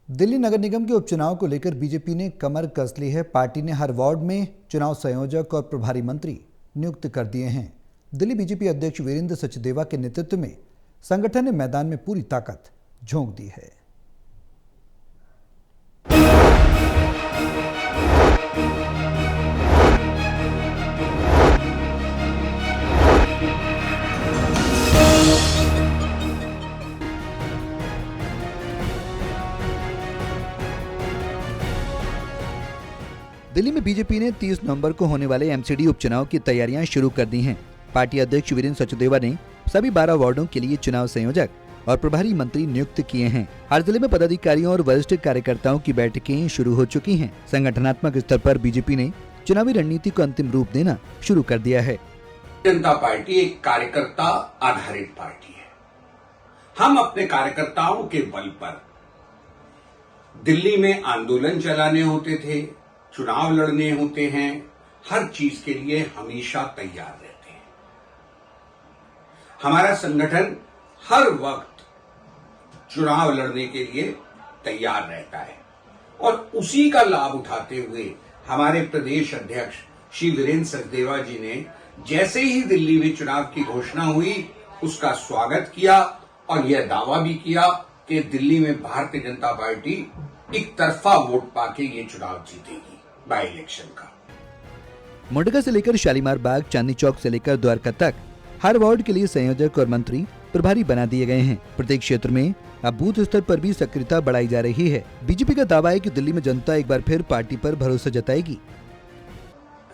दिल्ली नगर निगम के उपचुनाव को लेकर बीजेपी ने कमर कस ली है। पार्टी ने हर वार्ड में चुनाव संयोजक और प्रभारी मंत्री नियुक्त कर दिए हैं। दिल्ली बीजेपी अध्यक्ष वीरेंद्र सचदेवा के नेतृत्व में संगठन ने मैदान में पूरी ताकत झोंक दी है। दिल्ली में बीजेपी ने 30 नवंबर को होने वाले एमसीडी उपचुनाव की तैयारियां शुरू कर दी हैं। पार्टी अध्यक्ष वीरेंद्र सचदेवा ने सभी 12 वार्डों के लिए चुनाव संयोजक और प्रभारी मंत्री नियुक्त किए हैं। हर जिले में पदाधिकारियों और वरिष्ठ कार्यकर्ताओं की बैठकें शुरू हो चुकी हैं। संगठनात्मक स्तर पर बीजेपी ने चुनावी रणनीति को अंतिम रूप देना शुरू कर दिया है। जनता पार्टी एक कार्यकर्ता आधारित पार्टी है। हम अपने कार्यकर्ताओं के बल पर दिल्ली में आंदोलन चलाने होते थे, चुनाव लड़ने होते हैं, हर चीज के लिए हमेशा तैयार रहते हैं। हमारा संगठन हर वक्त चुनाव लड़ने के लिए तैयार रहता है और उसी का लाभ उठाते हुए हमारे प्रदेश अध्यक्ष श्री वीरेंद्र सचदेवा जी ने जैसे ही दिल्ली में चुनाव की घोषणा हुई उसका स्वागत किया और यह दावा भी किया कि दिल्ली में भारतीय जनता पार्टी एक तरफा वोट पाके ये चुनाव जीतेगी बाई इलेक्शन का। मोडगा से लेकर शालीमार बाग, चांदनी चौक से लेकर द्वारका तक हर वार्ड के लिए संयोजक और मंत्री प्रभारी बना दिए गए हैं। प्रत्येक क्षेत्र में अब बूथ स्तर पर भी सक्रियता बढ़ाई जा रही है। बीजेपी का दावा है कि दिल्ली में जनता एक बार फिर पार्टी पर भरोसा जताएगी।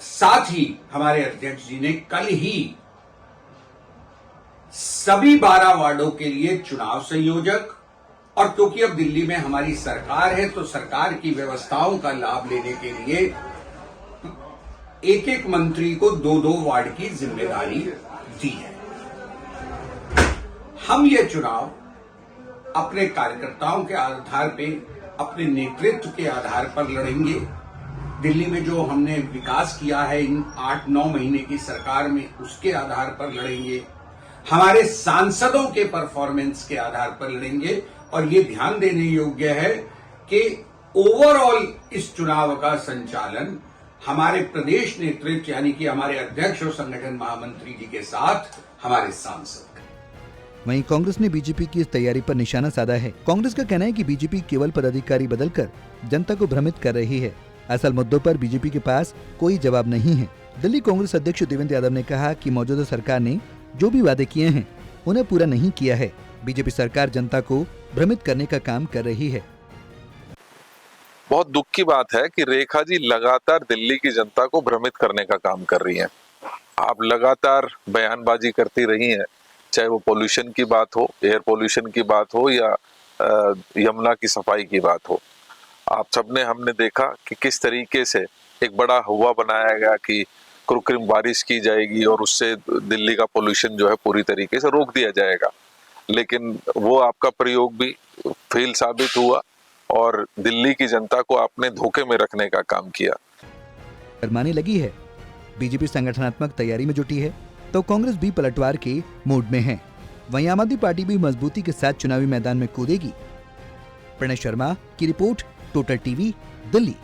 साथ ही हमारे अध्यक्ष जी ने कल ही सभी 12 वार्डों के लिए चुनाव संयोजक और क्योंकि अब दिल्ली में हमारी सरकार है तो सरकार की व्यवस्थाओं का लाभ लेने के लिए एक एक मंत्री को 2-2 वार्ड की जिम्मेदारी दी है। हम ये चुनाव अपने कार्यकर्ताओं के आधार पे, अपने नेतृत्व के आधार पर लड़ेंगे। दिल्ली में जो हमने विकास किया है इन 8-9 महीने की सरकार में उसके आधार पर लड़ेंगे। हमारे सांसदों के परफॉर्मेंस के आधार पर लड़ेंगे और ये ध्यान देने योग्य है कि ओवरऑल इस चुनाव का संचालन हमारे प्रदेश नेतृत्व यानी कि हमारे अध्यक्ष और संगठन महामंत्री जी के साथ हमारे सांसद। वहीं कांग्रेस ने बीजेपी की इस तैयारी पर निशाना साधा है। कांग्रेस का कहना है कि बीजेपी केवल पदाधिकारी बदलकर जनता को भ्रमित कर रही है। असल मुद्दों पर बीजेपी के पास कोई जवाब नहीं है। दिल्ली कांग्रेस अध्यक्ष देवेंद्र यादव ने कहा कि मौजूदा सरकार ने जो भी वादे किए हैं उन्हें पूरा नहीं किया है। बीजेपी सरकार जनता को भ्रमित करने का काम कर रही है। बहुत दुख की बात है कि रेखा जी लगातार दिल्ली की जनता को भ्रमित करने का काम कर रही हैं। आप लगातार बयानबाजी करती रही हैं, चाहे वो पोल्यूशन की बात हो, एयर पोल्यूशन की बात हो या यमुना की सफाई की बात हो। आप सबने हमने देखा कि किस तरीके से एक बड़ा हुआ बनाया गया कि कृत्रिम बारिश की जाएगी और उससे दिल्ली का पोल्यूशन जो है पूरी तरीके से रोक दिया जाएगा, लेकिन वो आपका प्रयोग भी फेल साबित हुआ और दिल्ली की जनता को आपने धोखे में रखने का काम किया। शर्माने लगी है। बीजेपी संगठनात्मक तैयारी में जुटी है तो कांग्रेस भी पलटवार के मूड में है। वहीं आम आदमी पार्टी भी मजबूती के साथ चुनावी मैदान में कूदेगी। प्रणय शर्मा की रिपोर्ट, टोटल टीवी, दिल्ली।